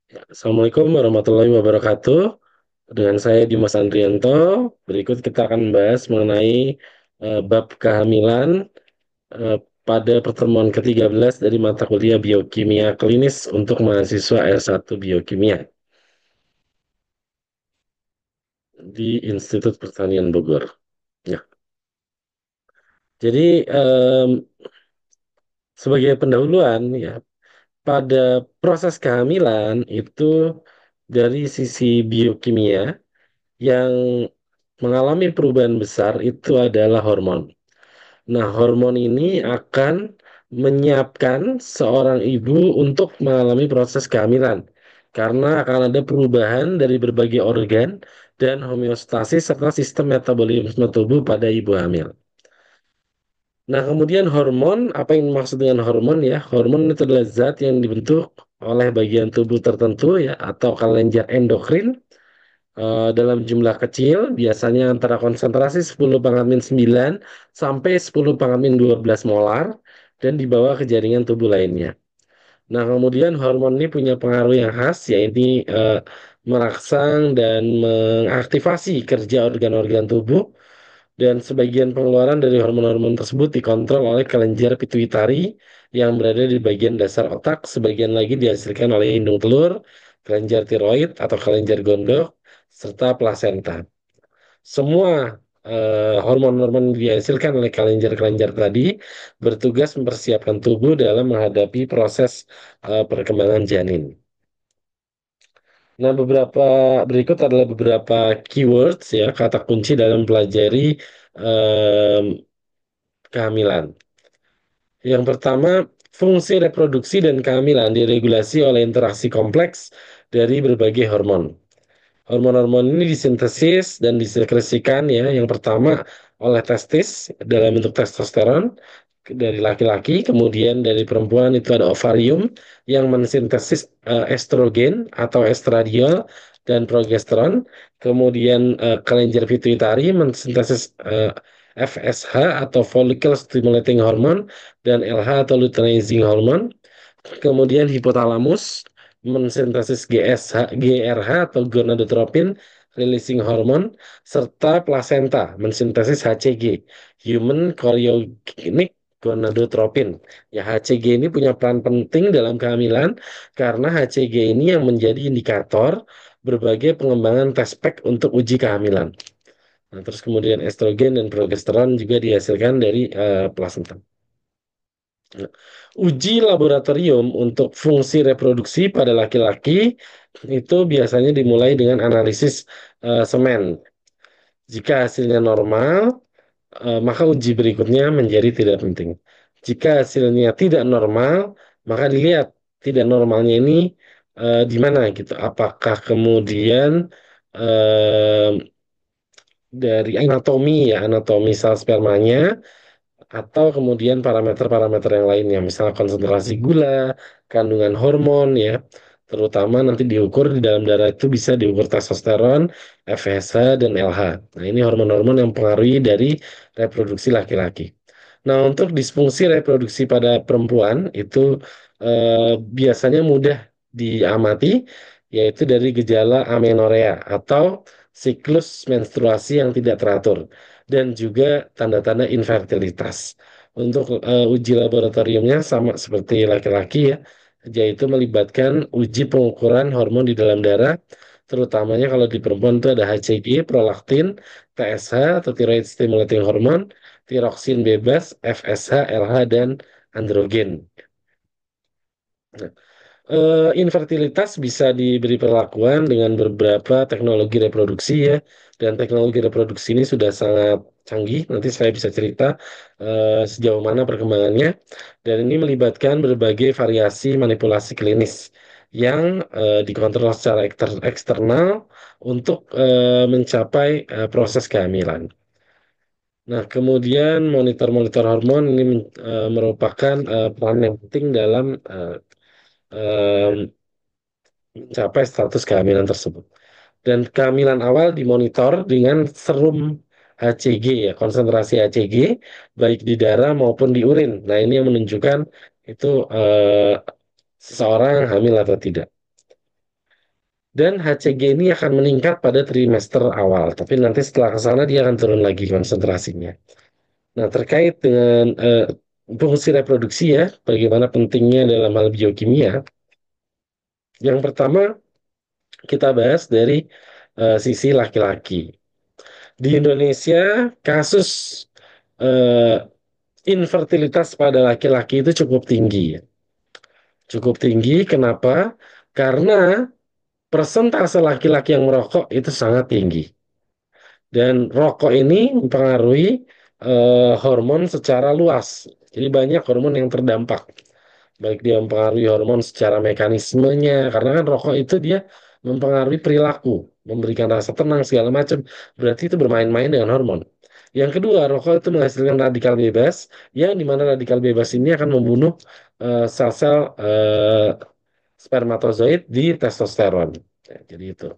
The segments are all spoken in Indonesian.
Assalamualaikum warahmatullahi wabarakatuh. Dengan saya Dimas Andrianto. Berikut kita akan membahas mengenai bab kehamilan eh, pada pertemuan ke-13 dari mata kuliah Biokimia Klinis untuk mahasiswa S1 Biokimia di Institut Pertanian Bogor. Ya. Jadi sebagai pendahuluan ya, pada proses kehamilan itu dari sisi biokimia yang mengalami perubahan besar itu adalah hormon. Nah, hormon ini akan menyiapkan seorang ibu untuk mengalami proses kehamilan karena akan ada perubahan dari berbagai organ dan homeostasis serta sistem metabolisme tubuh pada ibu hamil. Nah, kemudian hormon, apa yang dimaksud dengan hormon ya? Hormon itu adalah zat yang dibentuk oleh bagian tubuh tertentu ya atau kelenjar endokrin dalam jumlah kecil, biasanya antara konsentrasi 10 pangkat min 9 sampai 10 pangkat min 12 molar dan dibawa ke jaringan tubuh lainnya. Nah, kemudian hormon ini punya pengaruh yang khas, yaitu merangsang dan mengaktifasi kerja organ-organ tubuh dan sebagian pengeluaran dari hormon-hormon tersebut dikontrol oleh kelenjar pituitari yang berada di bagian dasar otak, sebagian lagi dihasilkan oleh indung telur, kelenjar tiroid atau kelenjar gondok, serta plasenta. Semua hormon-hormon yang dihasilkan oleh kelenjar-kelenjar tadi bertugas mempersiapkan tubuh dalam menghadapi proses perkembangan janin. Nah, berikut adalah beberapa keywords ya, kata kunci dalam pelajari em, kehamilan. Yang pertama, fungsi reproduksi dan kehamilan diregulasi oleh interaksi kompleks dari berbagai hormon. Hormon-hormon ini disintesis dan disekresikan ya. Yang pertama oleh testis dalam bentuk testosteron dari laki-laki, kemudian dari perempuan itu ada ovarium yang mensintesis estrogen atau estradiol dan progesteron, kemudian kelenjar pituitari mensintesis FSH atau follicle stimulating hormone dan LH atau luteinizing hormone. Kemudian hipotalamus mensintesis GRH atau gonadotropin releasing hormone serta plasenta mensintesis HCG human chorionic gonadotropin. Ya, HCG ini punya peran penting dalam kehamilan karena HCG ini yang menjadi indikator berbagai pengembangan tespek untuk uji kehamilan. Nah, terus kemudian estrogen dan progesteron juga dihasilkan dari plasenta. Nah, uji laboratorium untuk fungsi reproduksi pada laki-laki itu biasanya dimulai dengan analisis semen. Jika hasilnya normal, maka uji berikutnya menjadi tidak penting. Jika hasilnya tidak normal, maka dilihat tidak normalnya ini di mana gitu. Apakah kemudian eh, dari anatomi ya, anatomi sel spermanya atau kemudian parameter-parameter yang lainnya, misalnya konsentrasi gula, kandungan hormon ya, terutama nanti diukur di dalam darah itu bisa diukur testosteron, FSH, dan LH. Nah, ini hormon-hormon yang mempengaruhi dari reproduksi laki-laki. Nah, untuk disfungsi reproduksi pada perempuan itu biasanya mudah diamati, yaitu dari gejala amenorrea atau siklus menstruasi yang tidak teratur dan juga tanda-tanda infertilitas. Untuk uji laboratoriumnya sama seperti laki-laki ya, yaitu melibatkan uji pengukuran hormon di dalam darah, terutamanya kalau di perempuan itu ada HCG, prolaktin, TSH atau thyroid stimulating hormone, tiroksin bebas, FSH, LH, dan androgen. Infertilitas bisa diberi perlakuan dengan beberapa teknologi reproduksi ya, dan teknologi reproduksi ini sudah sangat canggih. Nanti saya bisa cerita sejauh mana perkembangannya, dan ini melibatkan berbagai variasi manipulasi klinis yang dikontrol secara eksternal untuk mencapai proses kehamilan. Nah, kemudian monitor-monitor hormon ini merupakan peran yang penting dalam eh, mencapai status kehamilan tersebut. Dan kehamilan awal dimonitor dengan serum HCG ya, konsentrasi HCG baik di darah maupun di urin. Nah, ini yang menunjukkan itu seseorang hamil atau tidak. dan HCG ini akan meningkat pada trimester awal, tapi nanti setelah ke sana dia akan turun lagi konsentrasinya. Nah, terkait dengan fungsi reproduksi ya, bagaimana pentingnya dalam hal biokimia. Yang pertama, kita bahas dari sisi laki-laki. Di Indonesia, kasus eh, infertilitas pada laki-laki itu cukup tinggi, ya. Cukup tinggi, kenapa? Karena persentase laki-laki yang merokok itu sangat tinggi. Dan rokok ini mempengaruhi hormon secara luas. Jadi banyak hormon yang terdampak. Baik dia mempengaruhi hormon secara mekanismenya, karena kan rokok itu dia mempengaruhi perilaku, memberikan rasa tenang segala macam. Berarti itu bermain-main dengan hormon. Yang kedua, rokok itu menghasilkan radikal bebas, yang dimana radikal bebas ini akan membunuh sel-sel spermatozoid di testosteron. Ya, jadi itu.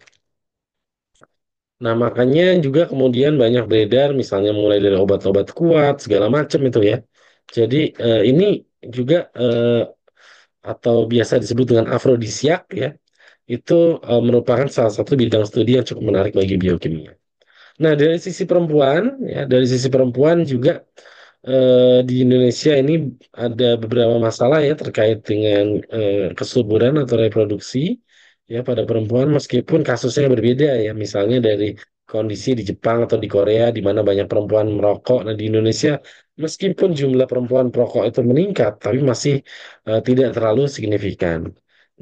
Nah, makanya juga kemudian banyak beredar, misalnya mulai dari obat-obat kuat, segala macam itu ya. Jadi ini juga atau biasa disebut dengan afrodisiak ya, itu merupakan salah satu bidang studi yang cukup menarik bagi biokimia. Nah, dari sisi perempuan, ya, dari sisi perempuan juga di Indonesia ini ada beberapa masalah ya terkait dengan kesuburan atau reproduksi ya pada perempuan meskipun kasusnya berbeda ya. Misalnya dari kondisi di Jepang atau di Korea di mana banyak perempuan merokok. Nah, di Indonesia meskipun jumlah perempuan perokok itu meningkat, tapi masih tidak terlalu signifikan.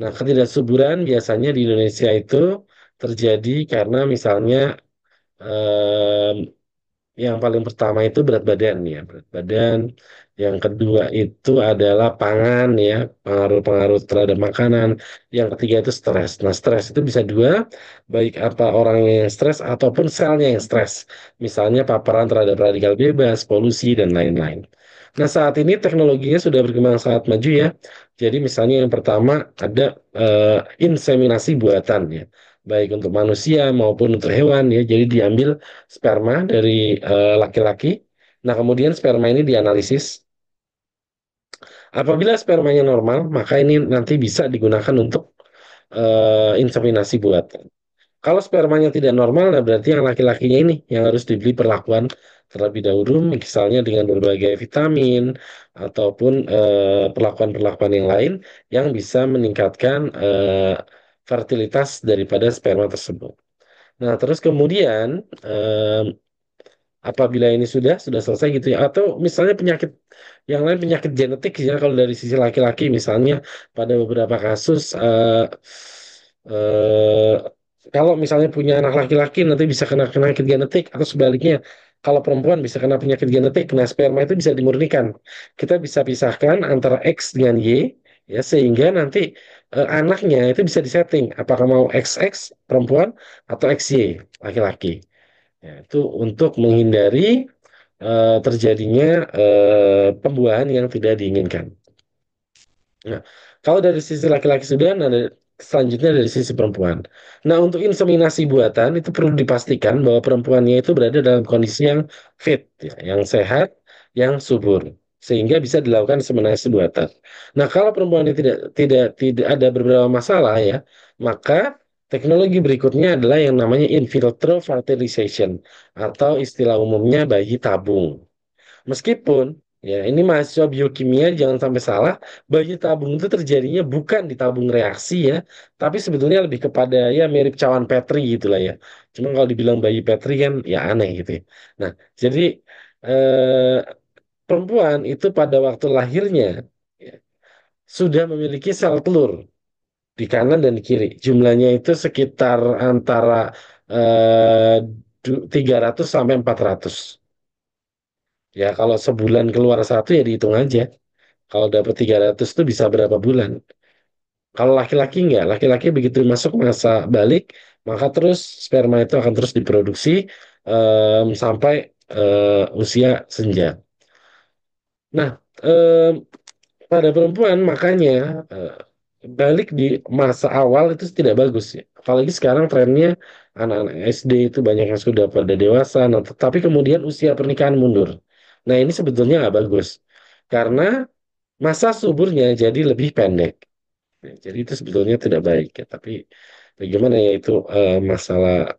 Nah, ketidaksuburan biasanya di Indonesia itu terjadi karena misalnya yang paling pertama itu berat badan ya, berat badan. Yang kedua itu adalah pangan ya, pengaruh-pengaruh terhadap makanan. Yang ketiga itu stres. Nah, stres itu bisa dua, baik apa orang yang stres ataupun selnya yang stres. Misalnya paparan terhadap radikal bebas, polusi dan lain-lain. Nah, saat ini teknologinya sudah berkembang sangat maju ya. Jadi misalnya yang pertama ada inseminasi buatan ya, baik untuk manusia maupun untuk hewan ya. Jadi diambil sperma dari laki-laki. Nah, kemudian sperma ini dianalisis. Apabila spermanya normal, maka ini nanti bisa digunakan untuk inseminasi buatan. Kalau spermanya tidak normal, nah berarti yang laki-lakinya ini yang harus diberi perlakuan terlebih dahulu, misalnya dengan berbagai vitamin ataupun perlakuan-perlakuan yang lain yang bisa meningkatkan fertilitas daripada sperma tersebut. Nah, terus kemudian apabila ini sudah selesai gitu ya, atau misalnya penyakit yang lain, penyakit genetik ya, kalau dari sisi laki-laki misalnya pada beberapa kasus eh, kalau misalnya punya anak laki-laki nanti bisa kena penyakit genetik, atau sebaliknya kalau perempuan bisa kena penyakit genetik. Nah, sperma itu bisa dimurnikan, kita bisa pisahkan antara X dengan Y ya, sehingga nanti anaknya itu bisa disetting apakah mau XX perempuan atau XY laki-laki. Ya, itu untuk menghindari terjadinya pembuahan yang tidak diinginkan. Nah, kalau dari sisi laki-laki sudah, nah selanjutnya dari sisi perempuan. Nah, untuk inseminasi buatan itu perlu dipastikan bahwa perempuannya itu berada dalam kondisi yang fit, ya, yang sehat, yang subur, sehingga bisa dilakukan inseminasi buatan. Nah, kalau perempuannya tidak ada beberapa masalah ya, maka teknologi berikutnya adalah yang namanya in vitro fertilization atau istilah umumnya bayi tabung. Meskipun ya ini mahasiswa biokimia jangan sampai salah, bayi tabung itu terjadinya bukan di tabung reaksi ya, tapi sebetulnya lebih kepada ya mirip cawan Petri gitulah ya. Cuma kalau dibilang bayi Petri kan ya aneh gitu ya. Nah, jadi perempuan itu pada waktu lahirnya ya, sudah memiliki sel telur di kanan dan di kiri. Jumlahnya itu sekitar antara 300 sampai 400. Ya, kalau sebulan keluar satu ya dihitung aja. Kalau dapat 300 itu bisa berapa bulan? Kalau laki-laki enggak, laki-laki begitu masuk masa balik, maka terus sperma itu akan terus diproduksi sampai usia senja. Nah, pada perempuan makanya eh, balik di masa awal itu tidak bagus ya. Apalagi sekarang trennya anak-anak SD itu banyak yang sudah pada dewasa, nah, tetapi kemudian usia pernikahan mundur. Nah, ini sebetulnya nggak bagus karena masa suburnya jadi lebih pendek. Ya, jadi itu sebetulnya tidak baik ya, tapi bagaimana ya itu masalah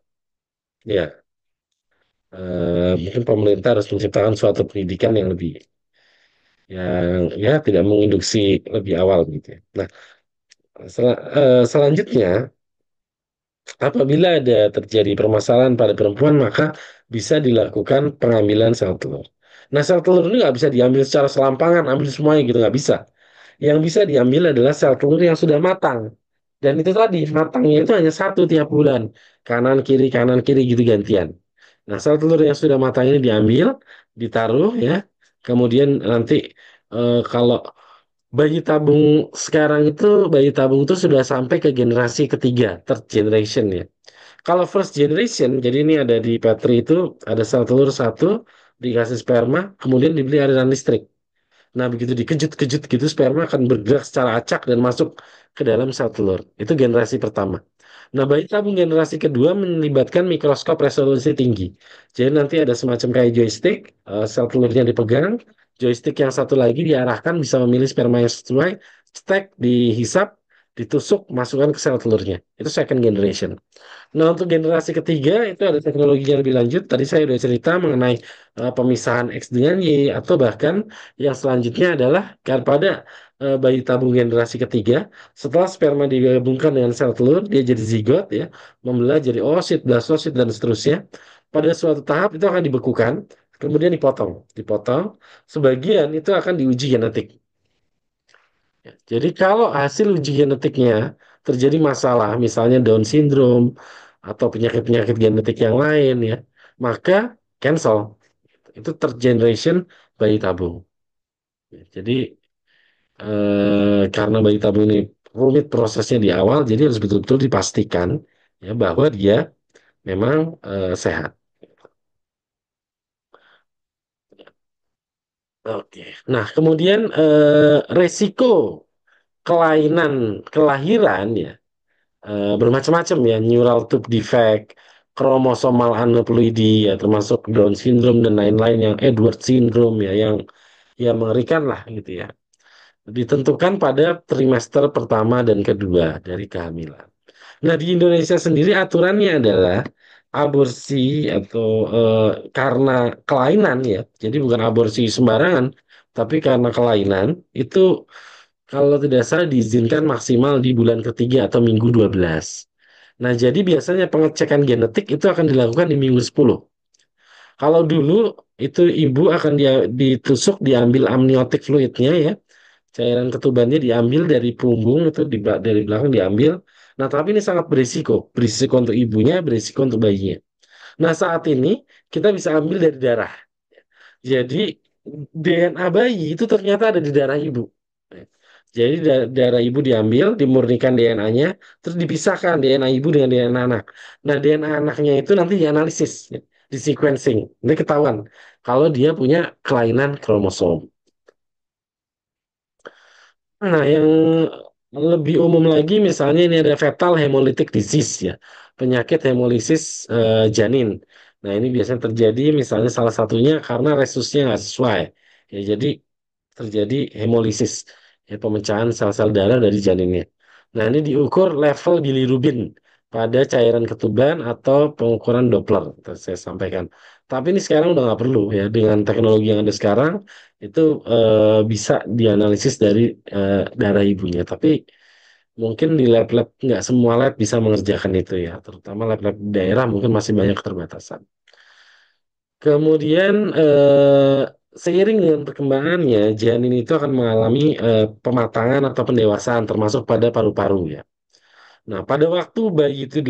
ya mungkin pemerintah harus menciptakan suatu pendidikan yang lebih yang ya tidak menginduksi lebih awal gitu ya. Nah, selanjutnya apabila ada terjadi permasalahan pada perempuan, maka bisa dilakukan pengambilan sel telur. Nah, sel telur ini nggak bisa diambil secara selampangan, ambil semuanya gitu, nggak bisa. Yang bisa diambil adalah sel telur yang sudah matang. Dan itu tadi, matangnya itu hanya satu tiap bulan. Kanan, kiri gitu gantian. Nah, sel telur yang sudah matang ini diambil, ditaruh ya. Kemudian nanti kalau bayi tabung sekarang itu, bayi tabung itu sudah sampai ke generasi ketiga, third generation ya. Kalau first generation, jadi ini ada di Petri itu ada sel telur satu, dikasih sperma, kemudian dibeli aliran listrik. Nah, begitu dikejut-kejut gitu, sperma akan bergerak secara acak dan masuk ke dalam sel telur. Itu generasi pertama. Nah, bayi tabung generasi kedua melibatkan mikroskop resolusi tinggi. Jadi nanti ada semacam kayak joystick, sel telurnya dipegang, joystick yang satu lagi diarahkan bisa memilih sperma yang sesuai, cetek, dihisap, ditusuk, masukkan ke sel telurnya. Itu second generation. Nah, untuk generasi ketiga itu ada teknologinya lebih lanjut. Tadi saya sudah cerita mengenai pemisahan X dengan Y, atau bahkan yang selanjutnya adalah pada bayi tabung generasi ketiga, setelah sperma digabungkan dengan sel telur, dia jadi zigot ya, membelah jadi oosit, blastosit dan seterusnya. Pada suatu tahap itu akan dibekukan, kemudian dipotong. Sebagian itu akan diuji genetik. Ya, jadi kalau hasil uji genetiknya terjadi masalah, misalnya Down syndrome atau penyakit-penyakit genetik yang lain ya, maka cancel. Itu third generation bayi tabung. Ya, jadi karena bayi tabung ini rumit prosesnya di awal, jadi harus betul-betul dipastikan ya bahwa dia memang sehat. Oke. Nah, kemudian resiko kelainan kelahiran ya bermacam-macam ya, neural tube defect, kromosomal aneuploidy ya, termasuk Down syndrome dan lain-lain yang Edward syndrome ya, yang ya mengerikan lah gitu ya. Ditentukan pada trimester pertama dan kedua dari kehamilan. Nah, di Indonesia sendiri aturannya adalah aborsi atau karena kelainan ya. Jadi bukan aborsi sembarangan, tapi karena kelainan itu kalau tidak salah diizinkan maksimal di bulan ketiga atau minggu 12. Nah, jadi biasanya pengecekan genetik itu akan dilakukan di minggu 10. Kalau dulu itu ibu akan ditusuk, diambil amniotik fluidnya ya, cairan ketubannya diambil dari punggung itu dari belakang diambil. Nah, tapi ini sangat berisiko, berisiko untuk ibunya, berisiko untuk bayinya. Nah, saat ini kita bisa ambil dari darah. Jadi DNA bayi itu ternyata ada di darah ibu. Jadi darah ibu diambil, dimurnikan DNA-nya, terus dipisahkan DNA ibu dengan DNA anak. Nah, DNA anaknya itu nanti dianalisis, ya, di sequencing. Ini ketahuan kalau dia punya kelainan kromosom. Nah, yang lebih umum lagi misalnya ini ada fetal hemolytic disease ya, penyakit hemolisis janin. Nah, ini biasanya terjadi misalnya salah satunya karena resusnya nggak sesuai. Ya, jadi terjadi hemolisis, ya, pemecahan sel-sel darah dari janinnya. Nah, ini diukur level bilirubin pada cairan ketuban atau pengukuran Doppler, tadi saya sampaikan. Tapi ini sekarang udah nggak perlu ya, dengan teknologi yang ada sekarang itu bisa dianalisis dari darah ibunya. Tapi mungkin di lab-lab nggak semua lab bisa mengerjakan itu ya, terutama lab-lab di daerah mungkin masih banyak keterbatasan. Kemudian seiring dengan perkembangannya, janin itu akan mengalami pematangan atau pendewasaan termasuk pada paru-paru ya. Nah, pada waktu bayi itu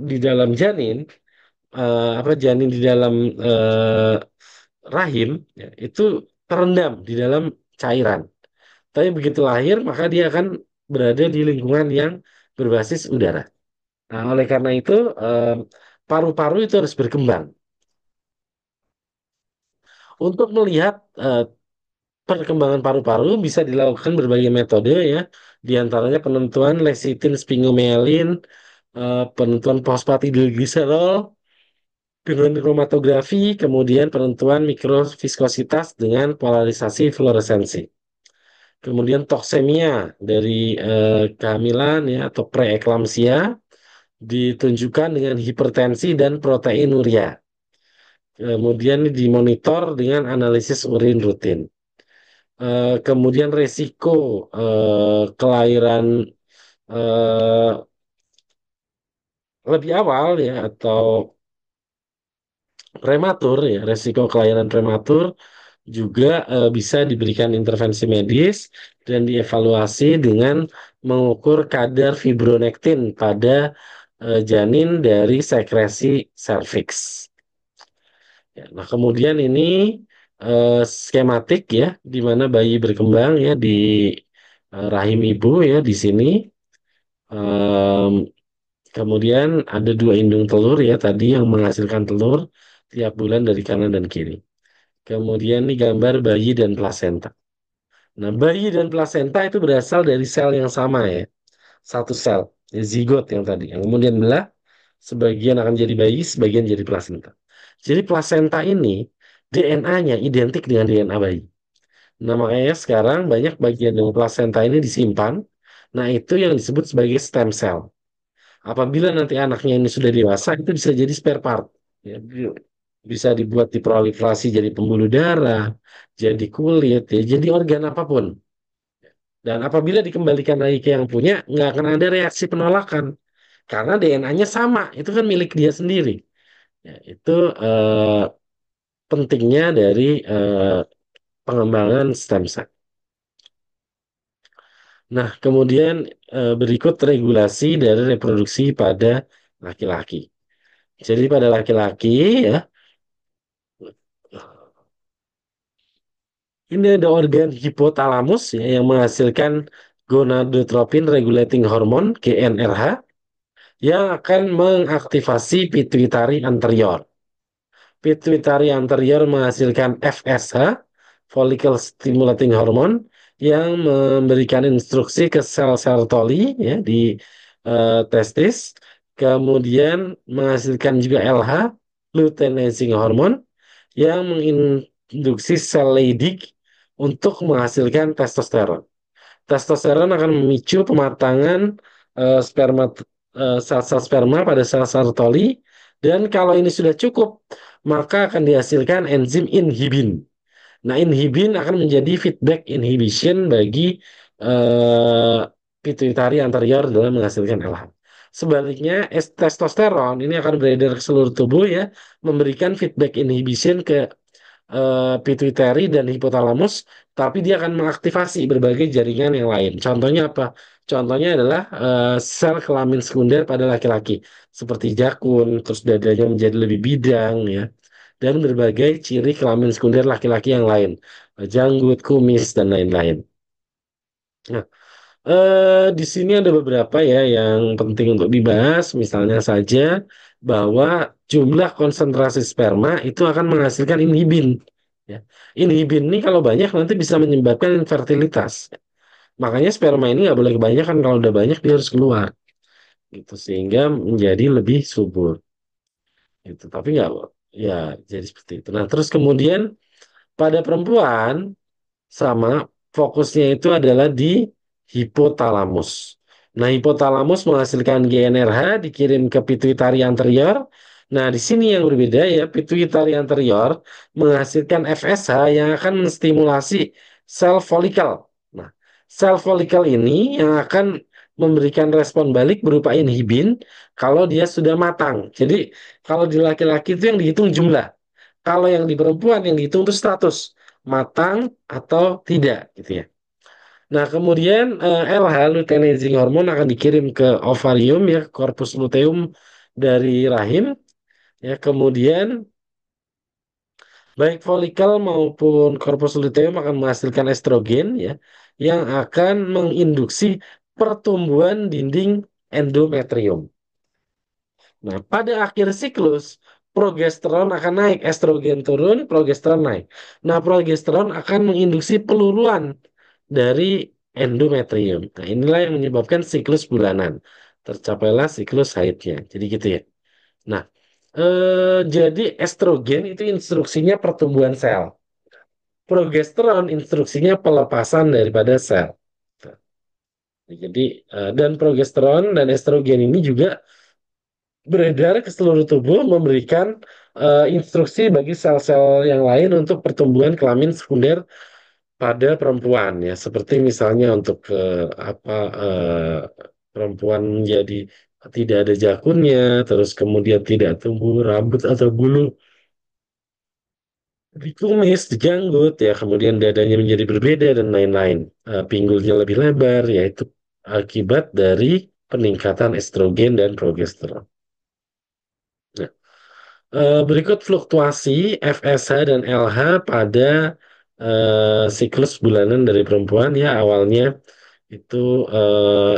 di dalam janin, apa janin di dalam rahim ya, itu terendam di dalam cairan. Tapi begitu lahir, maka dia akan berada di lingkungan yang berbasis udara. Nah, oleh karena itu, paru-paru itu harus berkembang. Untuk melihat perkembangan paru-paru bisa dilakukan berbagai metode ya, di antaranya penentuan lecithin sphingomyelin, penentuan fosfatidilgliserol dengan kromatografi, kemudian penentuan mikroviskositas dengan polarisasi fluoresensi. Kemudian toksemia dari kehamilan ya atau preeklamsia, ditunjukkan dengan hipertensi dan proteinuria. Kemudian dimonitor dengan analisis urin rutin. Kemudian resiko kelahiran eh, lebih awal ya atau prematur ya, resiko kelahiran prematur juga bisa diberikan intervensi medis dan dievaluasi dengan mengukur kadar fibronektin pada janin dari sekresi serviks. Ya, nah, kemudian ini skematik ya, di mana bayi berkembang ya di rahim ibu ya di sini. Em, Kemudian ada dua indung telur ya tadi yang menghasilkan telur tiap bulan dari kanan dan kiri. Kemudian ini gambar bayi dan plasenta. Nah, bayi dan plasenta itu berasal dari sel yang sama ya, satu sel, ya, zigot yang tadi. Yang kemudian belah, sebagian akan jadi bayi, sebagian jadi plasenta. Jadi plasenta ini DNA-nya identik dengan DNA bayi. Nah, makanya sekarang banyak bagian dari plasenta ini disimpan. Nah, itu yang disebut sebagai stem cell. Apabila nanti anaknya ini sudah dewasa, itu bisa jadi spare part. Ya, bisa dibuat diproliferasi jadi pembuluh darah, jadi kulit, ya, jadi organ apapun. Dan apabila dikembalikan lagi ke yang punya, nggak akan ada reaksi penolakan. Karena DNA-nya sama, itu kan milik dia sendiri. Ya, itu pentingnya dari pengembangan stem cell. Nah, kemudian berikut regulasi dari reproduksi pada laki-laki. Jadi pada laki-laki ya, ini ada organ hipotalamus ya, yang menghasilkan gonadotropin regulating hormone GnRH yang akan mengaktifasi pituitari anterior. Pituitari anterior menghasilkan FSH, follicle stimulating hormone, yang memberikan instruksi ke sel-sel toli ya di testis. Kemudian menghasilkan juga LH, luteinizing hormone, yang menginduksi sel Leydig untuk menghasilkan testosteron. Testosteron akan memicu pematangan sperma sel-sel sperma pada sel-sel toli dan kalau ini sudah cukup maka akan dihasilkan enzim inhibin. Nah, inhibin akan menjadi feedback inhibition bagi eh, pituitari anterior dalam menghasilkan LH. Sebaliknya, testosteron ini akan beredar ke seluruh tubuh ya, memberikan feedback inhibition ke pituitari dan hipotalamus, tapi dia akan mengaktifasi berbagai jaringan yang lain. Contohnya apa? Contohnya adalah sel kelamin sekunder pada laki-laki, seperti jakun, terus dadanya menjadi lebih bidang, ya, dan berbagai ciri kelamin sekunder laki-laki yang lain, janggut, kumis, dan lain-lain. Nah, di sini ada beberapa ya yang penting untuk dibahas, misalnya saja bahwa jumlah konsentrasi sperma itu akan menghasilkan inhibin. Ya. Inhibin ini kalau banyak nanti bisa menyebabkan infertilitas. Makanya sperma ini nggak boleh kebanyakan, kalau udah banyak dia harus keluar. Gitu, sehingga menjadi lebih subur. Gitu. Tapi nggak, ya jadi seperti itu. Nah, terus kemudian pada perempuan sama fokusnya itu adalah di hipotalamus. Nah, hipotalamus menghasilkan GnRH dikirim ke pituitari anterior. Nah, di sini yang berbeda ya, pituitari anterior menghasilkan FSH yang akan menstimulasi sel folikel. Nah, sel folikel ini yang akan memberikan respon balik berupa inhibin kalau dia sudah matang. Jadi, kalau di laki-laki itu yang dihitung jumlah. Kalau yang di perempuan yang dihitung itu status matang atau tidak gitu ya. Nah, kemudian LH luteinizing hormone akan dikirim ke ovarium ya, corpus luteum dari rahim ya. Kemudian baik folikel maupun corpus luteum akan menghasilkan estrogen ya yang akan menginduksi pertumbuhan dinding endometrium. Nah, pada akhir siklus, progesteron akan naik, estrogen turun, progesteron naik. Nah, progesteron akan menginduksi peluruan dari endometrium. Nah, inilah yang menyebabkan siklus bulanan. Tercapailah siklus haidnya. Jadi gitu ya. Nah, jadi estrogen itu instruksinya pertumbuhan sel. Progesteron instruksinya pelepasan daripada sel. Nah, jadi dan progesteron dan estrogen ini juga beredar ke seluruh tubuh, memberikan instruksi bagi sel-sel yang lain untuk pertumbuhan kelamin sekunder pada perempuan ya, seperti misalnya untuk apa perempuan menjadi tidak ada jakunnya, terus kemudian tidak tumbuh rambut atau bulu di kumis, di janggut ya, kemudian dadanya menjadi berbeda dan lain-lain. Pinggulnya lebih lebar, yaitu akibat dari peningkatan estrogen dan progesteron. Nah, berikut fluktuasi FSH dan LH pada siklus bulanan dari perempuan ya, awalnya itu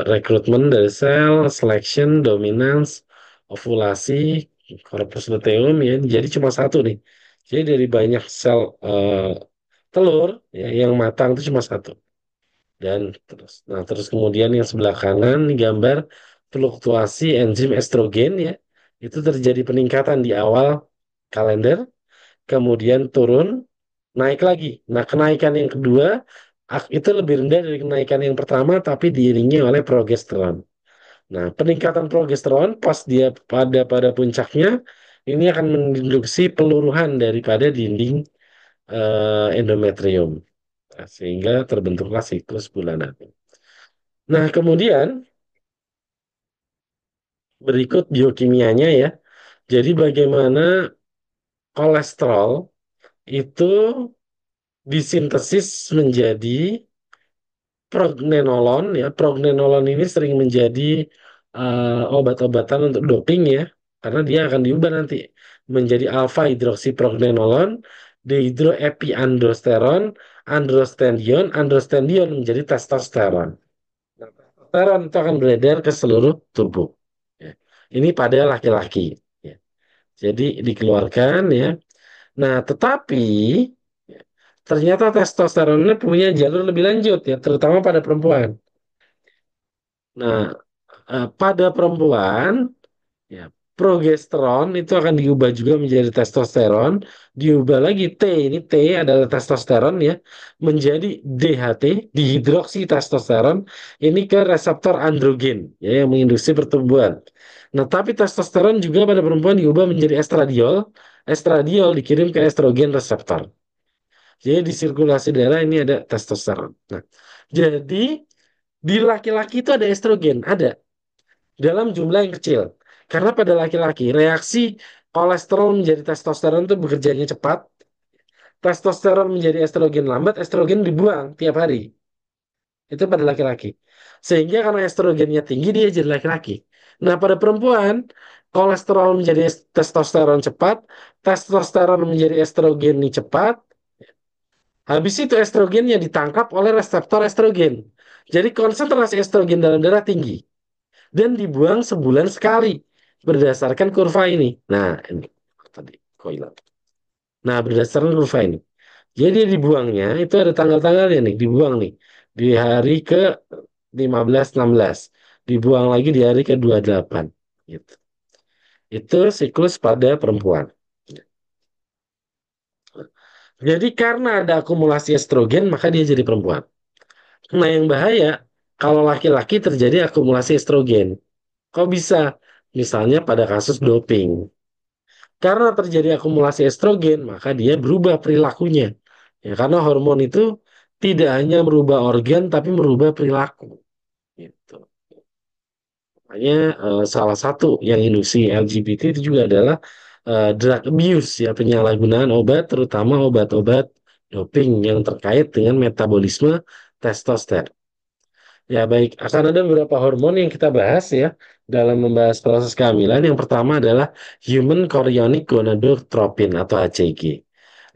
rekrutmen dari sel, selection, dominance, ovulasi, corpus luteum ya. Jadi cuma satu nih. Jadi dari banyak sel telur ya, yang matang itu cuma satu. Dan terus kemudian yang sebelah kanan nih gambar fluktuasi enzim estrogen ya. Itu terjadi peningkatan di awal kalender, kemudian turun, naik lagi. Nah, kenaikan yang kedua itu lebih rendah dari kenaikan yang pertama, tapi diiringi oleh progesteron. Nah, peningkatan progesteron pas dia pada puncaknya, ini akan menginduksi peluruhan daripada dinding endometrium. Nah, sehingga terbentuklah siklus bulanan. Nah, kemudian berikut biokimianya ya. Jadi bagaimana kolesterol itu disintesis menjadi prognenolon ya. Prognenolon ini sering menjadi obat-obatan untuk doping ya, karena dia akan diubah nanti menjadi alfa hidroksiprognenolon, dehidroepiandrosteron, androstendion, androstendion menjadi testosteron. Nah, testosteron itu akan beredar ke seluruh tubuh. Ya. Ini pada laki-laki. Ya. Jadi dikeluarkan ya. Nah, tetapi ya, ternyata testosteron ini punya jalur lebih lanjut ya, terutama pada perempuan. Nah, pada perempuan, ya, progesteron itu akan diubah juga menjadi testosteron, diubah lagi ini T adalah testosteron ya, menjadi DHT, dihidroksi testosteron, ini ke reseptor androgen ya yang menginduksi pertumbuhan. Nah, tapi testosteron juga pada perempuan diubah menjadi estradiol, estradiol dikirim ke estrogen reseptor. Jadi di sirkulasi darah ini ada testosteron. Nah, jadi di laki-laki itu ada estrogen, ada dalam jumlah yang kecil. Karena pada laki-laki reaksi kolesterol menjadi testosteron itu bekerjanya cepat, testosteron menjadi estrogen lambat, estrogen dibuang tiap hari. Itu pada laki-laki. Sehingga karena estrogennya tinggi dia jadi laki-laki. Nah, pada perempuan kolesterol menjadi testosteron cepat, testosteron menjadi estrogen ini cepat. Habis itu estrogennya ditangkap oleh reseptor estrogen. Jadi konsentrasi estrogen dalam darah tinggi dan dibuang sebulan sekali berdasarkan kurva ini. Nah, ini tadi kok hilang. Nah, berdasarkan kurva ini. Jadi dibuangnya itu ada tanggal-tanggalnya nih, dibuang nih di hari ke 15, 16. Dibuang lagi di hari ke 28 gitu. Itu siklus pada perempuan. Jadi karena ada akumulasi estrogen maka dia jadi perempuan. Nah, yang bahaya kalau laki-laki terjadi akumulasi estrogen. Kok bisa? Misalnya pada kasus doping. Karena terjadi akumulasi estrogen, maka dia berubah perilakunya. Ya, karena hormon itu tidak hanya merubah organ, tapi merubah perilaku. Gitu. Makanya salah satu yang induksi LGBT itu juga adalah drug abuse, ya penyalahgunaan obat, terutama obat-obat doping yang terkait dengan metabolisme testosteron. Ya baik, akan ada beberapa hormon yang kita bahas ya dalam membahas proses kehamilan. Yang pertama adalah Human Chorionic Gonadotropin atau HCG.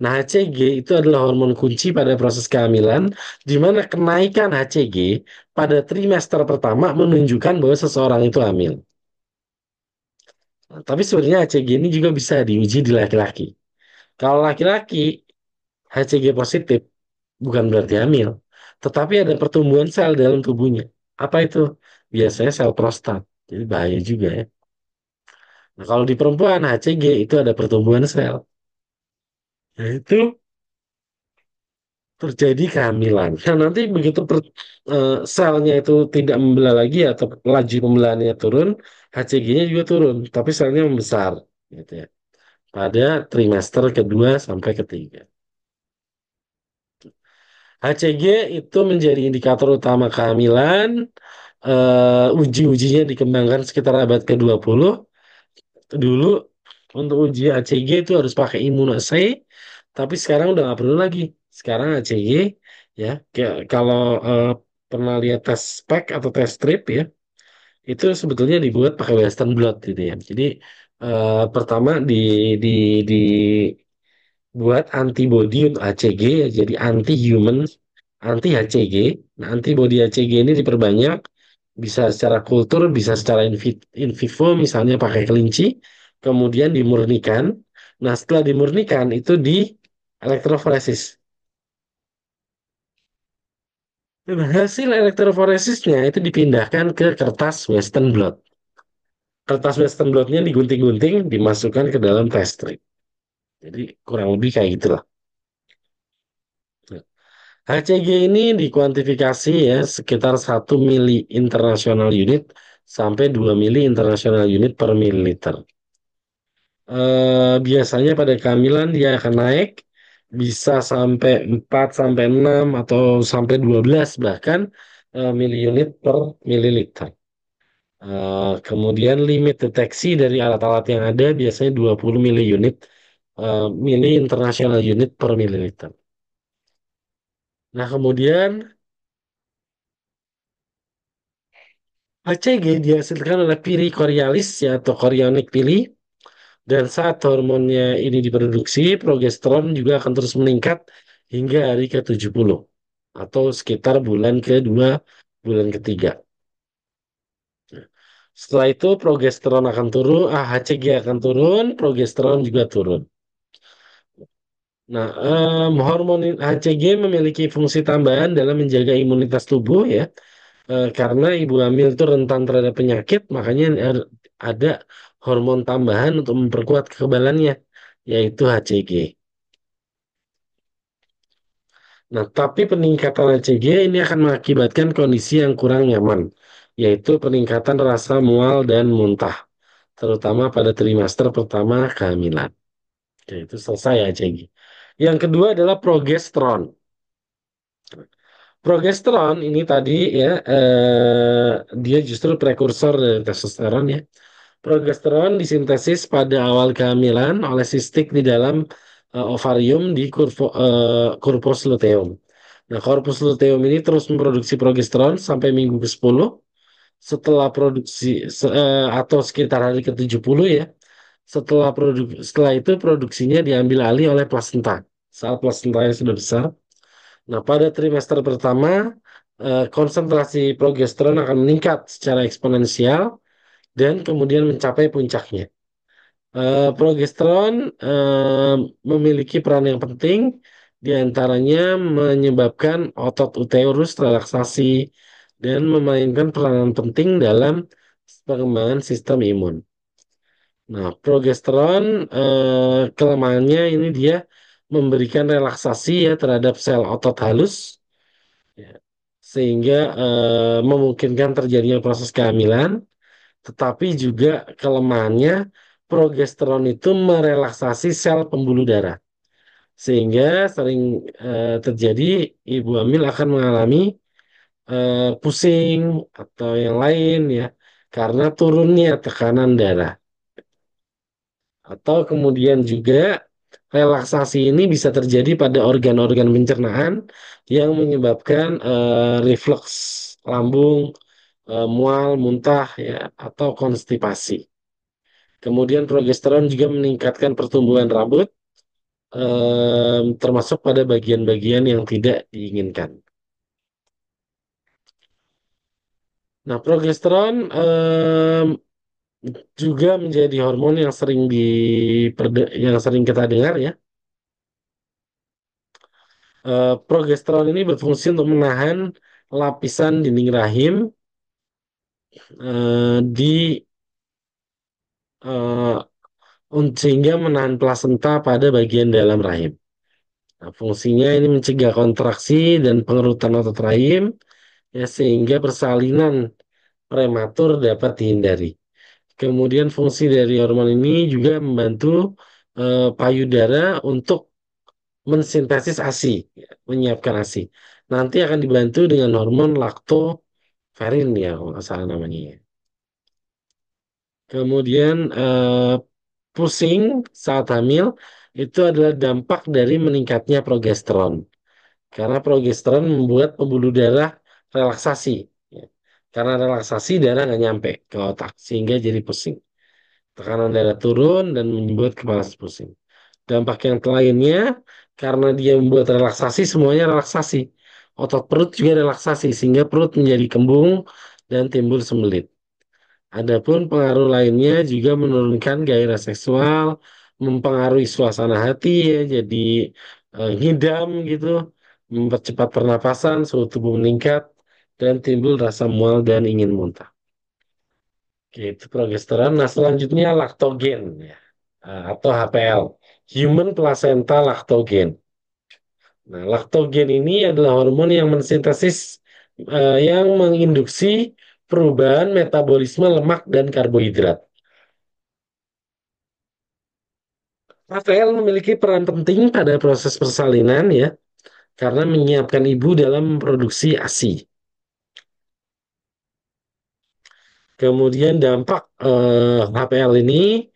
Nah, HCG itu adalah hormon kunci pada proses kehamilan, di mana kenaikan HCG pada trimester pertama menunjukkan bahwa seseorang itu hamil. Nah, tapi sebenarnya HCG ini juga bisa diuji di laki-laki. Kalau laki-laki HCG positif bukan berarti hamil, tetapi ada pertumbuhan sel dalam tubuhnya. Apa itu? Biasanya sel prostat. Jadi bahaya juga ya. Nah, kalau di perempuan HCG itu ada pertumbuhan sel. Nah, itu terjadi kehamilan. Nah, nanti begitu selnya itu tidak membelah lagi atau laju pembelahannya turun, HCG-nya juga turun, tapi selnya membesar, gitu ya. Pada trimester kedua sampai ketiga. HCG itu menjadi indikator utama kehamilan. Uji-ujinya dikembangkan sekitar abad ke-20. Dulu untuk uji HCG itu harus pakai immunoassay, tapi sekarang udah nggak perlu lagi. Sekarang HCG ya, kalau pernah lihat tes spek atau tes strip ya, itu sebetulnya dibuat pakai Western blot gitu ya. Jadi pertama di buat antibody untuk HCG ya, jadi anti human anti HCG. Nah, antibody HCG ini diperbanyak, bisa secara kultur, bisa secara in vivo, misalnya pakai kelinci, kemudian dimurnikan. Nah, setelah dimurnikan itu di elektroforesis. Dan hasil elektroforesisnya itu dipindahkan ke kertas Western blot. Kertas Western blotnya digunting-gunting, dimasukkan ke dalam test strip. Jadi kurang lebih kayak gitulah. HCG ini dikuantifikasi ya sekitar 1 mili international unit sampai 2 mili international unit per mililiter. Biasanya pada kehamilan dia akan naik bisa sampai 4 sampai 6 atau sampai 12 bahkan mili unit per mililiter. Kemudian limit deteksi dari alat-alat yang ada biasanya 20 mili unit mili international unit per mililiter. Nah, kemudian HCG dihasilkan oleh pili chorioalis ya atau chorionic pili, dan saat hormonnya ini diproduksi, progesteron juga akan terus meningkat hingga hari ke-70 atau sekitar bulan kedua, bulan ketiga. Setelah itu progesteron akan turun, HCG akan turun, progesteron juga turun. Nah, hormon HCG memiliki fungsi tambahan dalam menjaga imunitas tubuh ya. Karena ibu hamil itu rentan terhadap penyakit, makanya ada hormon tambahan untuk memperkuat kekebalannya, yaitu HCG. Nah, tapi peningkatan HCG ini akan mengakibatkan kondisi yang kurang nyaman, yaitu peningkatan rasa mual dan muntah, terutama pada trimester pertama kehamilan. Oke, itu selesai HCG. Yang kedua adalah progesteron. Progesteron ini tadi ya, dia justru prekursor dari testosteron ya. Progesteron disintesis pada awal kehamilan oleh sistik di dalam ovarium di corpus luteum. Nah, corpus luteum ini terus memproduksi progesteron sampai minggu ke-10. Setelah produksi atau sekitar hari ke-70 ya. Setelah itu produksinya diambil alih oleh plasenta. Saat plasentanya sudah besar. Nah, pada trimester pertama konsentrasi progesteron akan meningkat secara eksponensial dan kemudian mencapai puncaknya. Progesteron memiliki peran yang penting, di antaranya menyebabkan otot uterus relaksasi dan memainkan peranan penting dalam pengembangan sistem imun. Nah, progesteron kelemahannya ini dia memberikan relaksasi ya terhadap sel otot halus, ya, sehingga memungkinkan terjadinya proses kehamilan. Tetapi juga kelemahannya progesteron itu merelaksasi sel pembuluh darah. Sehingga sering terjadi ibu hamil akan mengalami pusing atau yang lain ya karena turunnya tekanan darah. Atau kemudian juga relaksasi ini bisa terjadi pada organ-organ pencernaan yang menyebabkan reflux lambung, mual, muntah ya atau konstipasi. Kemudian progesteron juga meningkatkan pertumbuhan rambut, termasuk pada bagian-bagian yang tidak diinginkan. Nah, progesteron juga menjadi hormon yang yang sering kita dengar ya. Progesteron ini berfungsi untuk menahan lapisan dinding rahim di sehingga menahan plasenta pada bagian dalam rahim. Nah, fungsinya ini mencegah kontraksi dan pengerutan otot rahim, ya, sehingga persalinan prematur dapat dihindari. Kemudian fungsi dari hormon ini juga membantu payudara untuk mensintesis ASI, ya, menyiapkan ASI. Nanti akan dibantu dengan hormon laktoferin ya, kalau nggak salah namanya, ya. Kemudian pusing saat hamil itu adalah dampak dari meningkatnya progesteron. Karena progesteron membuat pembuluh darah relaksasi, ya. Karena relaksasi darah nggak nyampe ke otak sehingga jadi pusing. Tekanan darah turun dan membuat kepala pusing. Dampak yang lainnya, karena dia membuat relaksasi, semuanya relaksasi. Otot perut juga relaksasi, sehingga perut menjadi kembung dan timbul sembelit. Adapun pengaruh lainnya juga menurunkan gairah seksual, mempengaruhi suasana hati ya, jadi ngidam gitu, mempercepat pernapasan, suhu tubuh meningkat, dan timbul rasa mual dan ingin muntah. Oke, itu progesteron. Nah, selanjutnya laktogen ya, atau HPL, Human Placenta Lactogen. Nah, laktogen ini adalah hormon yang mensintesis, yang menginduksi perubahan metabolisme lemak dan karbohidrat. HPL memiliki peran penting pada proses persalinan ya, karena menyiapkan ibu dalam memproduksi ASI. Kemudian dampak HPL ini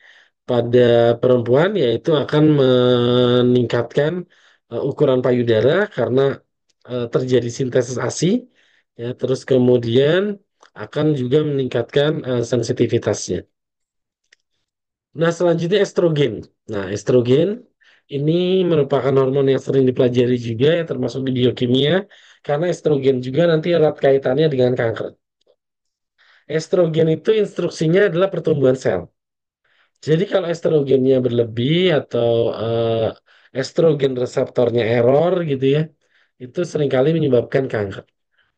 pada perempuan yaitu akan meningkatkan ukuran payudara karena terjadi sintesis ASI, ya, terus kemudian akan juga meningkatkan sensitivitasnya. Nah, selanjutnya estrogen. Nah, estrogen ini merupakan hormon yang sering dipelajari juga, yang termasuk di biokimia, karena estrogen juga nanti erat kaitannya dengan kanker. Estrogen itu instruksinya adalah pertumbuhan sel. Jadi kalau estrogennya berlebih atau estrogen reseptornya error gitu ya, itu seringkali menyebabkan kanker.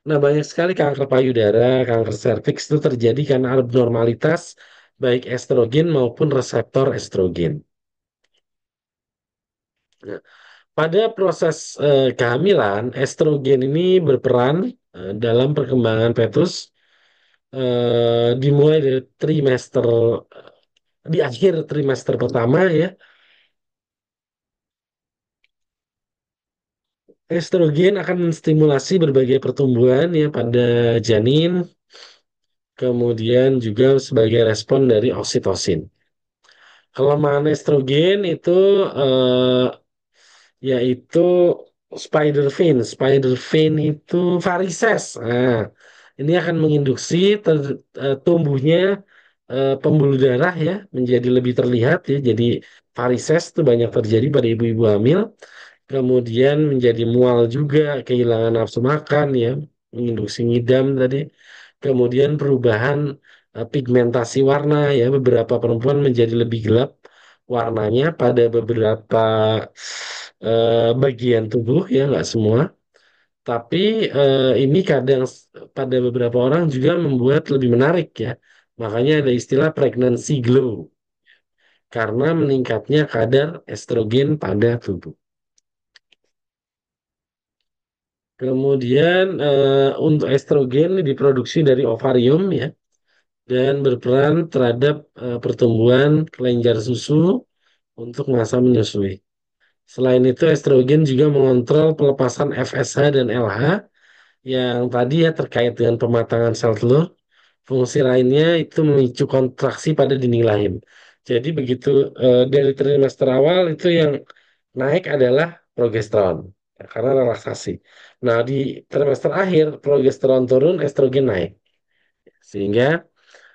Nah, banyak sekali kanker payudara, kanker serviks itu terjadi karena abnormalitas baik estrogen maupun reseptor estrogen. Nah, pada proses kehamilan, estrogen ini berperan dalam perkembangan fetus, dimulai dari trimester, di akhir trimester pertama ya. Estrogen akan menstimulasi berbagai pertumbuhan ya pada janin, kemudian juga sebagai respon dari oksitosin. Kelemahan estrogen itu eh, yaitu spider vein. Spider vein itu varises. Nah, ini akan menginduksi tumbuhnya pembuluh darah ya menjadi lebih terlihat ya. Jadi varises itu banyak terjadi pada ibu-ibu hamil. Kemudian menjadi mual juga, kehilangan nafsu makan ya, menginduksi ngidam tadi. Kemudian perubahan pigmentasi warna ya, beberapa perempuan menjadi lebih gelap warnanya pada beberapa bagian tubuh ya, nggak semua. Tapi ini kadang pada beberapa orang juga membuat lebih menarik ya. Makanya ada istilah pregnancy glow karena meningkatnya kadar estrogen pada tubuh. Kemudian untuk estrogen diproduksi dari ovarium ya dan berperan terhadap pertumbuhan kelenjar susu untuk masa menyusui. Selain itu estrogen juga mengontrol pelepasan FSH dan LH yang tadi ya terkait dengan pematangan sel telur. Fungsi lainnya itu memicu kontraksi pada dinding rahim. Jadi begitu dari trimester awal itu yang naik adalah progesteron, ya, karena relaksasi. Nah, di trimester akhir progesteron turun, estrogen naik, sehingga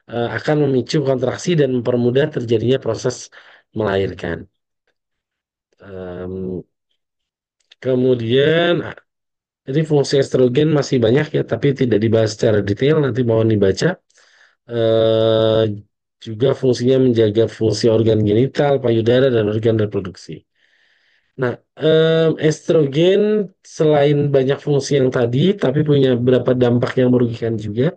akan memicu kontraksi dan mempermudah terjadinya proses melahirkan. Em, kemudian, jadi fungsi estrogen masih banyak ya, tapi tidak dibahas secara detail. Nanti mohon dibaca. eh, Juga fungsinya menjaga fungsi organ genital, payudara, dan organ reproduksi. Nah, estrogen selain banyak fungsi yang tadi, tapi punya beberapa dampak yang merugikan juga,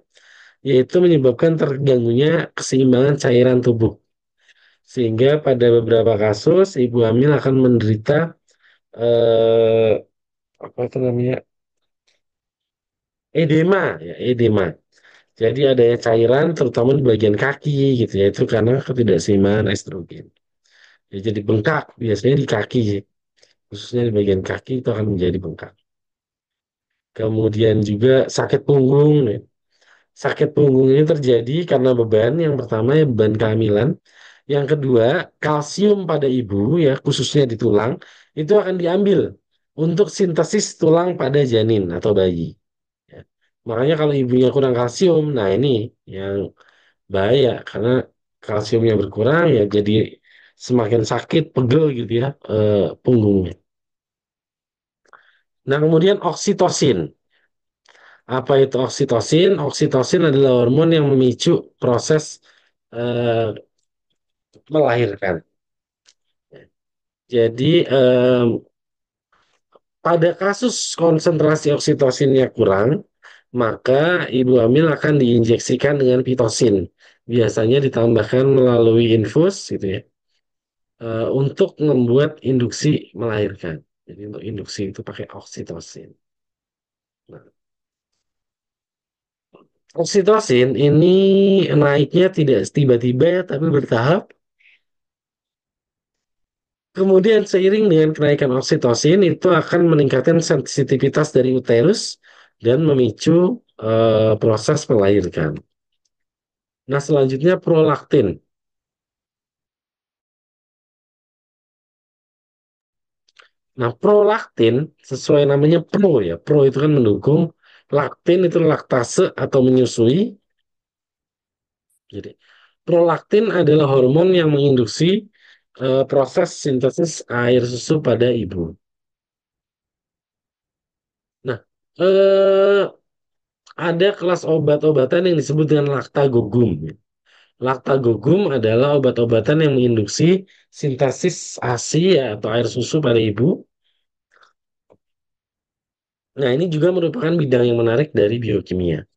yaitu menyebabkan terganggunya keseimbangan cairan tubuh. Sehingga pada beberapa kasus, ibu hamil akan menderita eh apa itu namanya? Edema ya, edema. Jadi ada cairan terutama di bagian kaki gitu ya, itu karena ketidakseimbangan estrogen. Ya, jadi bengkak biasanya di kaki, khususnya di bagian kaki itu akan menjadi bengkak. Kemudian juga sakit punggung ya. Sakit punggung ini terjadi karena beban, yang pertama ya beban kehamilan. Yang kedua, kalsium pada ibu ya, khususnya di tulang, itu akan diambil untuk sintesis tulang pada janin atau bayi. Ya. Makanya kalau ibunya kurang kalsium, nah ini yang bahaya karena kalsiumnya berkurang ya jadi semakin sakit, pegel gitu ya punggungnya. Nah, kemudian oksitosin. Apa itu oksitosin? Oksitosin adalah hormon yang memicu proses eh, melahirkan. Jadi pada kasus konsentrasi oksitosinnya kurang, maka ibu hamil akan diinjeksikan dengan pitocin. Biasanya ditambahkan melalui infus gitu ya, untuk membuat induksi melahirkan. Jadi untuk induksi itu pakai oksitosin. Nah, oksitosin ini naiknya tidak tiba-tiba ya, tapi bertahap. Kemudian seiring dengan kenaikan oksitosin itu akan meningkatkan sensitivitas dari uterus dan memicu proses melahirkan. Nah, selanjutnya prolaktin. Nah, prolaktin sesuai namanya pro ya. Pro itu kan mendukung, laktin itu laktase atau menyusui. Jadi, prolaktin adalah hormon yang menginduksi proses sintesis air susu pada ibu. Nah, eh, ada kelas obat-obatan yang disebut dengan laktagogum. Laktagogum adalah obat-obatan yang menginduksi sintesis ASI ya, atau air susu pada ibu. Nah, ini juga merupakan bidang yang menarik dari biokimia.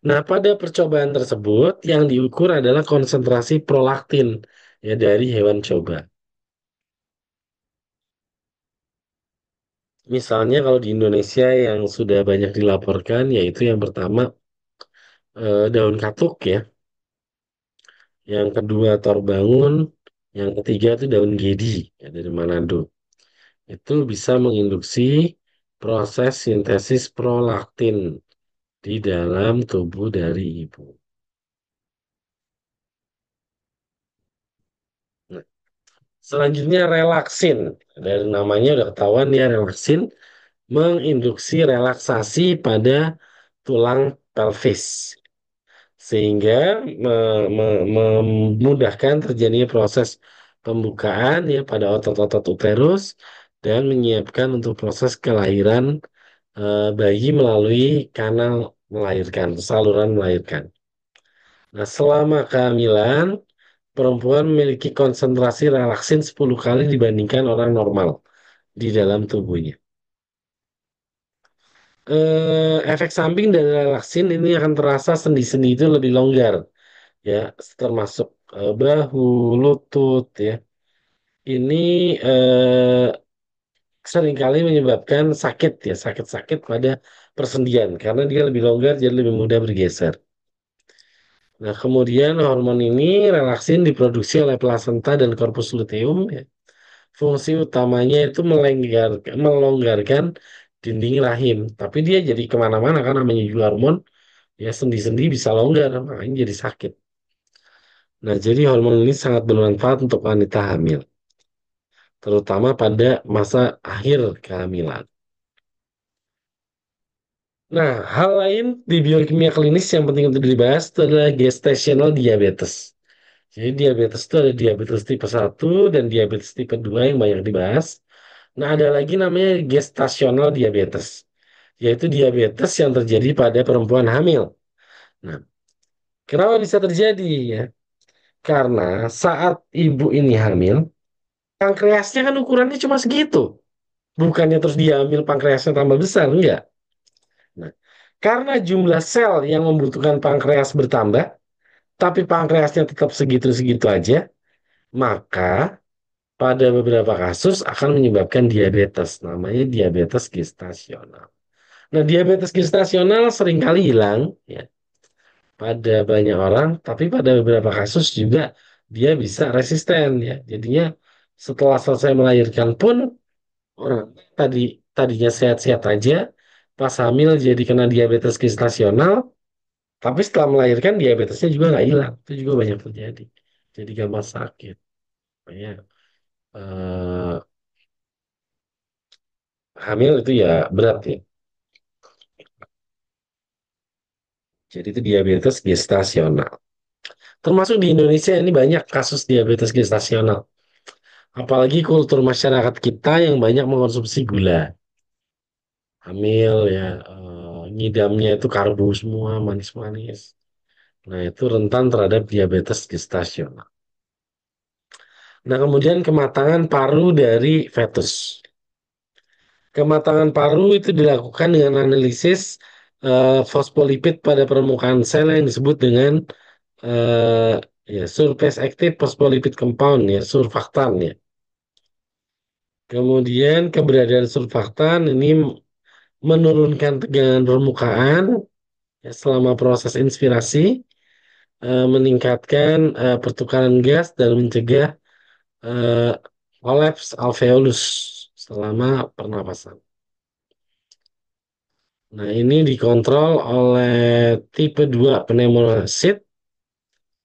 Nah, pada percobaan tersebut yang diukur adalah konsentrasi prolaktin ya dari hewan coba. Misalnya kalau di Indonesia yang sudah banyak dilaporkan yaitu yang pertama daun katuk ya, yang kedua torbangun, yang ketiga itu daun gedi ya, dari Manado. Itu bisa menginduksi proses sintesis prolaktin di dalam tubuh dari ibu. Nah, selanjutnya relaksin. Dari namanya udah ketahuan ya, relaksin menginduksi relaksasi pada tulang pelvis sehingga memudahkan terjadinya proses pembukaan ya pada otot-otot uterus dan menyiapkan untuk proses kelahiran bayi melalui kanal melahirkan, saluran melahirkan. Nah, selama kehamilan, perempuan memiliki konsentrasi relaksin 10 kali dibandingkan orang normal di dalam tubuhnya. Efek samping dari relaksin ini akan terasa sendi-sendi itu lebih longgar, ya, termasuk bahu, lutut, ya. Ini seringkali menyebabkan sakit, ya, sakit-sakit pada persendian karena dia lebih longgar, jadi lebih mudah bergeser. Nah, kemudian hormon ini relaksin diproduksi oleh plasenta dan korpus luteum. Ya. Fungsi utamanya itu melonggarkan dinding rahim. Tapi dia jadi kemana-mana kan namanya juga hormon. Ya sendi-sendi bisa longgar, makanya jadi sakit. Nah, jadi hormon ini sangat bermanfaat untuk wanita hamil, terutama pada masa akhir kehamilan. Nah, hal lain di biokimia klinis yang penting untuk dibahas itu adalah gestational diabetes. Jadi diabetes itu ada diabetes tipe 1 dan diabetes tipe 2 yang banyak dibahas. Nah, ada lagi namanya gestasional diabetes, yaitu diabetes yang terjadi pada perempuan hamil. Nah, kenapa bisa terjadi ya? Karena saat ibu ini hamil, pankreasnya kan ukurannya cuma segitu. Bukannya terus dia hamil pankreasnya tambah besar, enggak. Nah, karena jumlah sel yang membutuhkan pankreas bertambah, tapi pankreasnya tetap segitu-segitu aja, maka pada beberapa kasus akan menyebabkan diabetes, namanya diabetes gestasional. Nah, diabetes gestasional seringkali hilang ya pada banyak orang, tapi pada beberapa kasus juga dia bisa resisten ya. Jadinya setelah selesai melahirkan pun orang tadi tadinya sehat-sehat aja, pas hamil jadi kena diabetes gestasional, tapi setelah melahirkan diabetesnya juga nggak hilang. Itu juga banyak terjadi. Jadi gampang sakit. Makanya eh, hamil itu ya berat ya. Jadi itu diabetes gestasional. Termasuk di Indonesia ini banyak kasus diabetes gestasional. Apalagi kultur masyarakat kita yang banyak mengkonsumsi gula. Hamil ya, ngidamnya itu karbo semua, manis-manis. Nah, itu rentan terhadap diabetes gestasional. Nah, kemudian kematangan paru dari fetus. Kematangan paru itu dilakukan dengan analisis fosfolipid pada permukaan sel yang disebut dengan eh, ya surface active phospholipid compound ya, surfaktan ya. Kemudian keberadaan surfaktan ini menurunkan tegangan permukaan ya, selama proses inspirasi, meningkatkan pertukaran gas dan mencegah eh, kolaps alveolus selama pernapasan. Nah, ini dikontrol oleh tipe 2 pneumocyte,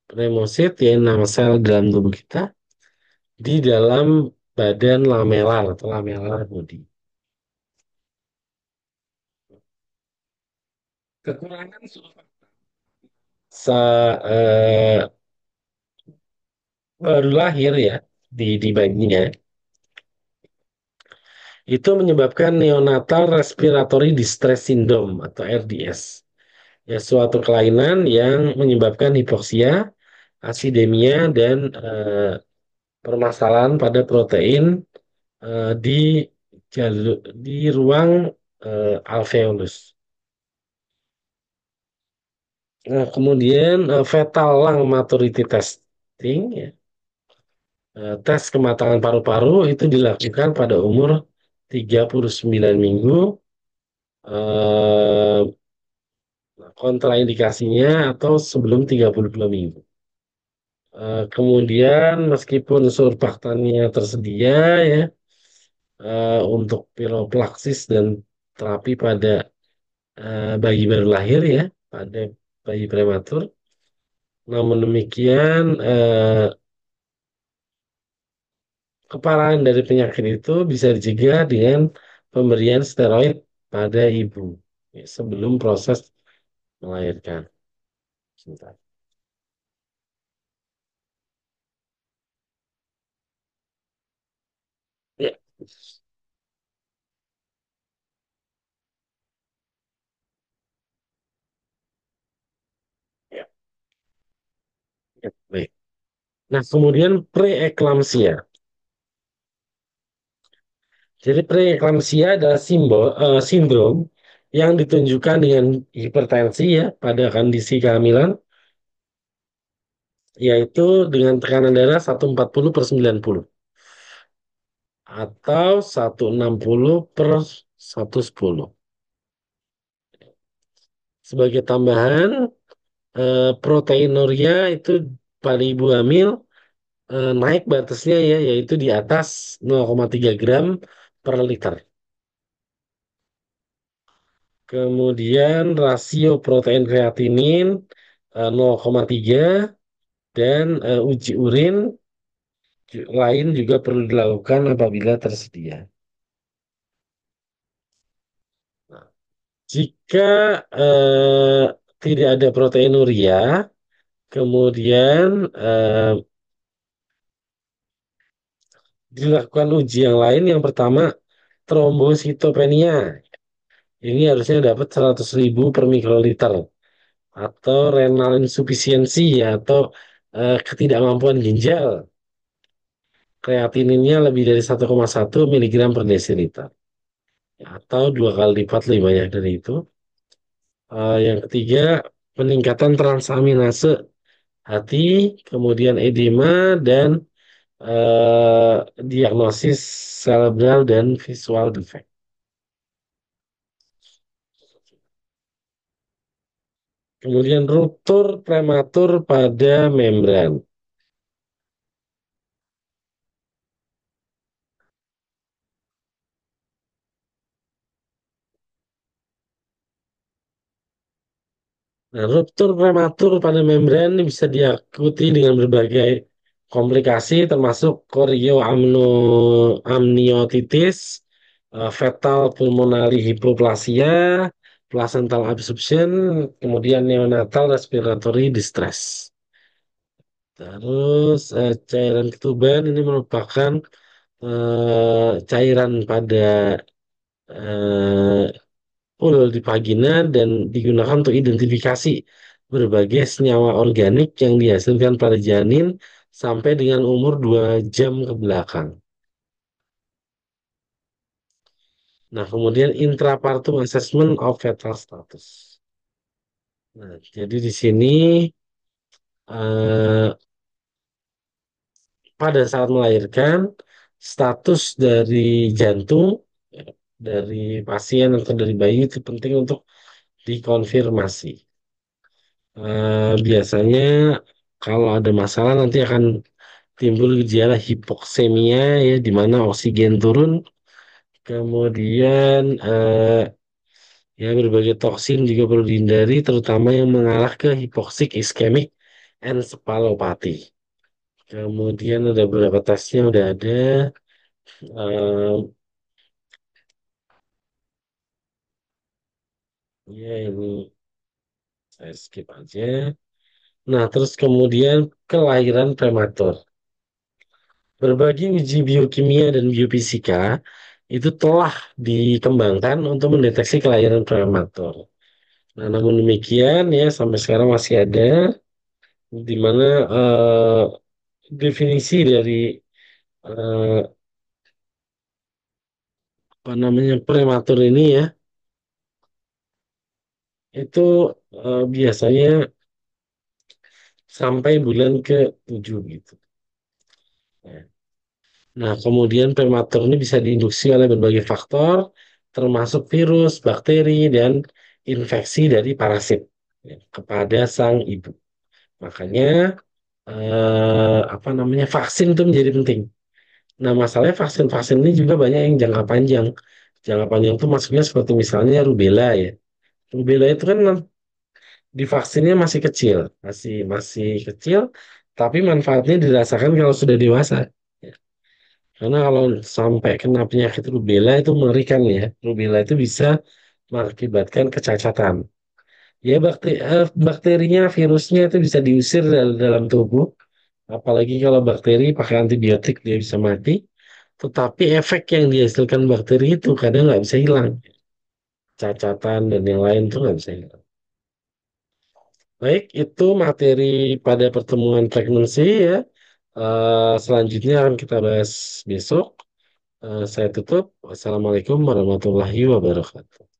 pneumocyte ya nama sel dalam tubuh kita di dalam badan lamelar atau lamelar body. Kekurangan sulfat eh, baru lahir ya di bayinya itu menyebabkan neonatal respiratory distress syndrome atau RDS. Ya, suatu kelainan yang menyebabkan hipoksia, asidemia, dan permasalahan pada protein di di ruang alveolus. Nah, kemudian fetal lung maturity testing, ya. Tes kematangan paru-paru itu dilakukan pada umur 39 minggu. eh, Kontraindikasinya atau sebelum 32 minggu. Kemudian meskipun surfaktannya tersedia ya untuk piloplaksis dan terapi pada bayi baru lahir ya, pada bayi prematur. Namun demikian, keparahan dari penyakit itu bisa dicegah dengan pemberian steroid pada ibu ya, sebelum proses melahirkan. Sebentar. Ya, ya, ya, baik. Nah, kemudian preeklamsia. Jadi preeklamsia adalah sindrom yang ditunjukkan dengan hipertensi ya pada kondisi kehamilan, yaitu dengan tekanan darah 140/90 atau 160/110. Sebagai tambahan, proteinuria itu pada ibu hamil naik batasnya ya, yaitu di atas 0,3 gram per liter. Kemudian rasio protein kreatinin 0,3 dan uji urin lain juga perlu dilakukan apabila tersedia. Nah, jika tidak ada proteinuria, kemudian dilakukan uji yang lain. Yang pertama, trombositopenia. Ini harusnya dapat 100.000 per mikroliter. Atau renal insufisiensi atau ketidakmampuan ginjal. Kreatininnya lebih dari 1,1 miligram per desiliter. Atau dua kali lipat lebih banyak dari itu. Yang ketiga, peningkatan transaminase hati, kemudian edema dan diagnosis cerebral dan visual defect. Kemudian ruptur prematur pada membran. Nah, ruptur prematur pada membran ini bisa diikuti dengan berbagai komplikasi termasuk chorioamniotitis, fetal pulmonary hypoplasia, placental absorption, kemudian neonatal respiratory distress. Terus cairan ketuban ini merupakan cairan pada eh, full di vagina dan digunakan untuk identifikasi berbagai senyawa organik yang dihasilkan pada janin sampai dengan umur 2 jam ke belakang. Nah, kemudian intrapartum assessment of fetal status. Nah, jadi di sini eh, pada saat melahirkan status dari jantung ya, dari pasien atau dari bayi itu penting untuk dikonfirmasi. Biasanya kalau ada masalah nanti akan timbul gejala hipoksemia ya di mana oksigen turun, kemudian ya berbagai toksin juga perlu dihindari terutama yang mengarah ke hipoksik iskemik encephalopathy. Kemudian ada beberapa tesnya udah ada. Eh, ya ini saya skip aja. Nah, terus kemudian kelahiran prematur. Berbagai uji biokimia dan biofisika itu telah dikembangkan untuk mendeteksi kelahiran prematur. Nah, namun demikian ya sampai sekarang masih ada di mana definisi dari eh, apa namanya prematur ini ya itu biasanya sampai bulan ke-7 gitu. Ya. Nah, kemudian prematur ini bisa diinduksi oleh berbagai faktor, termasuk virus, bakteri, dan infeksi dari parasit ya, kepada sang ibu. Makanya, apa namanya, vaksin itu menjadi penting. Nah, masalahnya vaksin-vaksin ini juga banyak yang jangka panjang. Jangka panjang itu maksudnya seperti misalnya rubella ya. Rubella itu kan di vaksinnya masih kecil, masih kecil, tapi manfaatnya dirasakan kalau sudah dewasa. Ya. Karena kalau sampai kena penyakit rubella itu mengerikan ya. Rubella itu bisa mengakibatkan kecacatan. Ya bakterinya, virusnya itu bisa diusir dari dalam tubuh. Apalagi kalau bakteri pakai antibiotik dia bisa mati. Tetapi efek yang dihasilkan bakteri itu kadang nggak bisa hilang. Cacatan dan yang lain tuh nggak bisa hilang. Baik, itu materi pada pertemuan pregnancy ya. Selanjutnya akan kita bahas besok. Saya tutup. Wassalamualaikum warahmatullahi wabarakatuh.